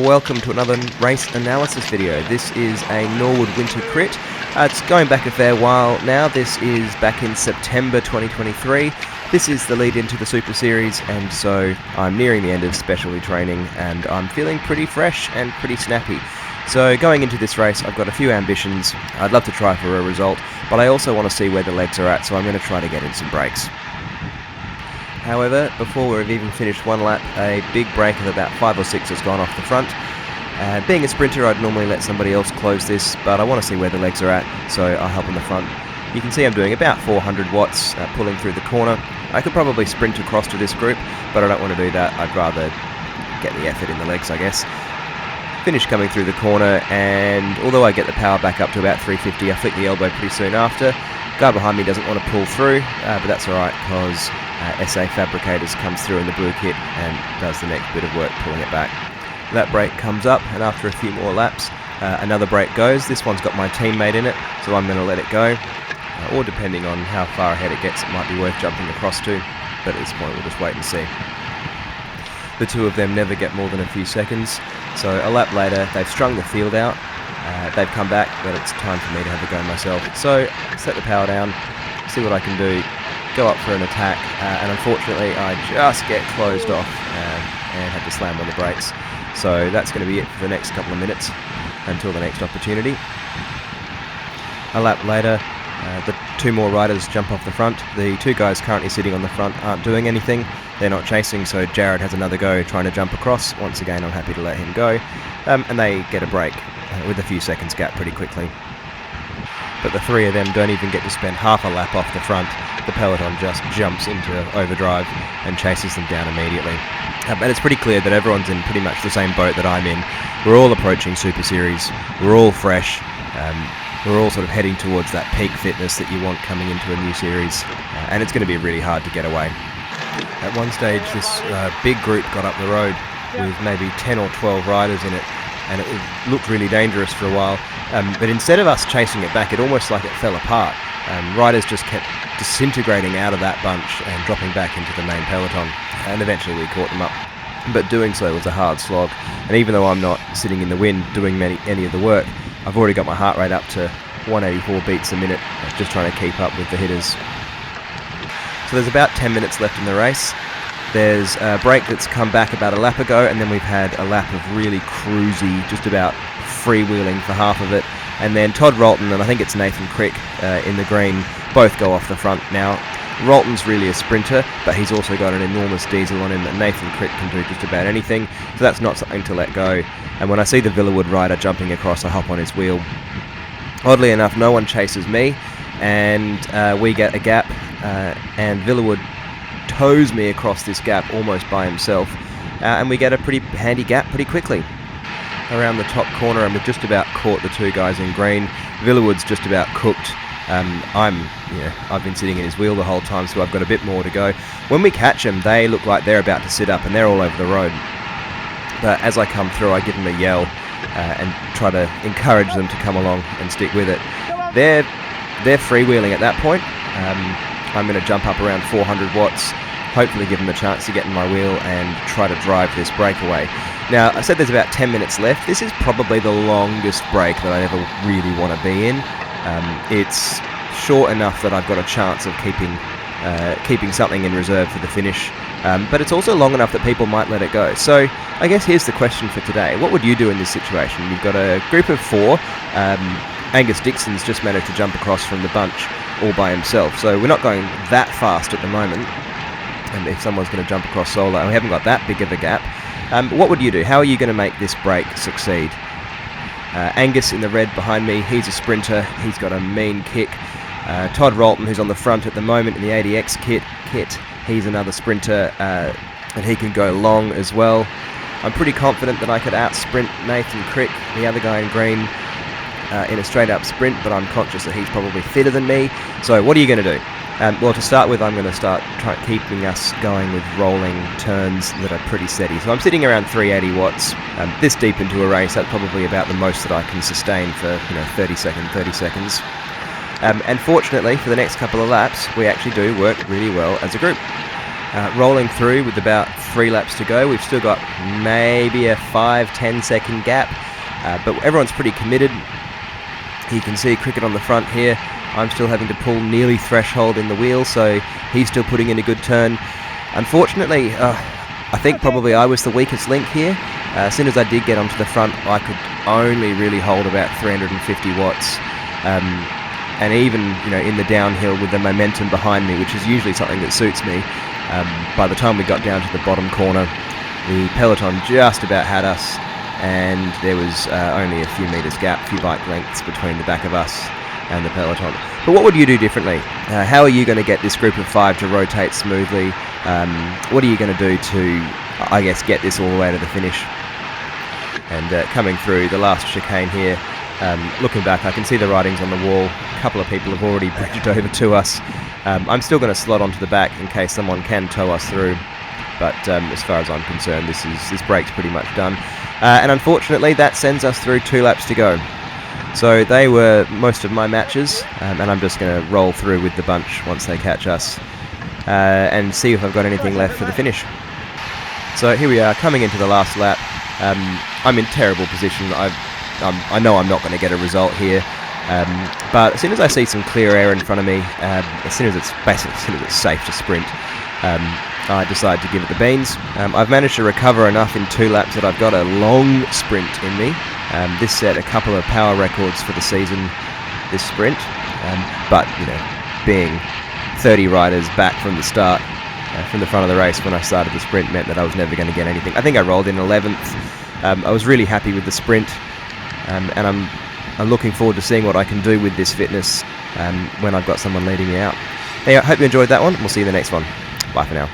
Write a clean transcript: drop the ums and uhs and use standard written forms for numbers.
Welcome to another race analysis video. This is a Norwood Winter Crit. It's going back a fair while now. This is back in September 2023. This is the lead into the Super Series, and so I'm nearing the end of specialty training and I'm feeling pretty fresh and pretty snappy. So going into this race, I've got a few ambitions. I'd love to try for a result, but I also want to see where the legs are at, so I'm going to try to get in some breaks. However, before we've even finished one lap, a big break of about 5 or 6 has gone off the front. Being a sprinter, I'd normally let somebody else close this, but I want to see where the legs are at, so I'll help on the front. You can see I'm doing about 400 watts pulling through the corner. I could probably sprint across to this group, but I don't want to do that. I'd rather get the effort in the legs, I guess. Finish coming through the corner, and although I get the power back up to about 350, I flick the elbow pretty soon after. Guy behind me doesn't want to pull through, but that's alright because SA Fabricators comes through in the blue kit and does the next bit of work pulling it back. That brake comes up, and after a few more laps, another brake goes. This one's got my teammate in it, so I'm going to let it go. Or depending on how far ahead it gets, it might be worth jumping across to, but at this point we'll just wait and see. The two of them never get more than a few seconds, so a lap later they've strung the field out. They've come back, but it's time for me to have a go myself. So set the power down, see what I can do, go up for an attack, and unfortunately I just get closed off and have to slam on the brakes. So that's going to be it for the next couple of minutes until the next opportunity. A lap later, the two more riders jump off the front. The two guys currently sitting on the front aren't doing anything. They're not chasing, so Jared has another go trying to jump across. Once again, I'm happy to let him go. And they get a break with a few seconds gap pretty quickly. But the three of them don't even get to spend half a lap off the front. The Peloton just jumps into overdrive and chases them down immediately. And it's pretty clear that everyone's in pretty much the same boat that I'm in. We're all approaching Super Series. We're all fresh. We're all sort of heading towards that peak fitness that you want coming into a new series. And it's going to be really hard to get away. At one stage, this big group got up the road with maybe 10 or 12 riders in it, and it looked really dangerous for a while. But instead of us chasing it back, it almost like it fell apart. Riders just kept disintegrating out of that bunch and dropping back into the main peloton, and eventually we caught them up. But doing so was a hard slog, and even though I'm not sitting in the wind doing any of the work, I've already got my heart rate up to 184 beats a minute, just trying to keep up with the hitters. So there's about 10 minutes left in the race. There's a break that's come back about a lap ago, and then we've had a lap of really cruisy, just about freewheeling for half of it. And then Todd Rolton and I think it's Nathan Crick in the green both go off the front now. Rolton's really a sprinter, but he's also got an enormous diesel on him, and Nathan Crick can do just about anything, so that's not something to let go. And when I see the Villawood rider jumping across, I hop on his wheel. Oddly enough, no one chases me, and we get a gap, and Villawood tows me across this gap almost by himself, and we get a pretty handy gap pretty quickly. Around the top corner, and we've just about caught the two guys in green. Villawood's just about cooked. I've been sitting in his wheel the whole time, so I've got a bit more to go. When we catch them, they look like they're about to sit up, and they're all over the road. But as I come through, I give them a yell and try to encourage them to come along and stick with it. They're freewheeling at that point. I'm going to jump up around 400 watts, hopefully give them a chance to get in my wheel and try to drive this breakaway. Now, I said there's about 10 minutes left. This is probably the longest break that I ever really want to be in. It's short enough that I've got a chance of keeping something in reserve for the finish, but it's also long enough that people might let it go. So I guess here's the question for today. What would you do in this situation? You've got a group of 4. Angus Dixon's just managed to jump across from the bunch all by himself, so we're not going that fast at the moment. And if someone's going to jump across solo, and we haven't got that big of a gap, what would you do? How are you going to make this break succeed? Angus in the red behind me, he's a sprinter, he's got a mean kick. Todd Rolton, who's on the front at the moment in the ADX kit, he's another sprinter, and he can go long as well. I'm pretty confident that I could out-sprint Nathan Crick, the other guy in green, in a straight-up sprint, but I'm conscious that he's probably fitter than me. So what are you going to do? Well, to start with, I'm going to start keeping us going with rolling turns that are pretty steady. So I'm sitting around 380 watts. This deep into a race, that's probably about the most that I can sustain for 30 seconds. And fortunately, for the next couple of laps, we actually do work really well as a group. rolling through with about 3 laps to go. We've still got maybe a 5-10 second gap, but everyone's pretty committed. You can see Cricket on the front here. I'm still having to pull nearly threshold in the wheel, so he's still putting in a good turn. Unfortunately, I think probably I was the weakest link here. As soon as I did get onto the front, I could only really hold about 350 watts. And even, in the downhill with the momentum behind me, which is usually something that suits me, by the time we got down to the bottom corner, the Peloton just about had us, and there was only a few metres gap, a few bike lengths between the back of us and the Peloton. But what would you do differently? How are you going to get this group of 5 to rotate smoothly? What are you going to do to, I guess, get this all the way to the finish? And coming through the last chicane here, looking back, I can see the writings on the wall. A couple of people have already bridged over to us. I'm still going to slot onto the back in case someone can tow us through. But as far as I'm concerned, this break's pretty much done. And unfortunately, that sends us through 2 laps to go. So they were most of my matches, and I'm just going to roll through with the bunch once they catch us and see if I've got anything left for the finish. So here we are, coming into the last lap. I'm in terrible position. I know I'm not going to get a result here, but as soon as I see some clear air in front of me, as soon as it's safe to sprint, I decide to give it the beans. I've managed to recover enough in 2 laps that I've got a long sprint in me. This set a couple of power records for the season, this sprint, but being 30 riders back from the start, from the front of the race when I started the sprint, meant that I was never going to get anything. I think I rolled in 11th. I was really happy with the sprint, and I'm looking forward to seeing what I can do with this fitness when I've got someone leading me out. Anyway, I hope you enjoyed that one. We'll see you in the next one. Bye for now.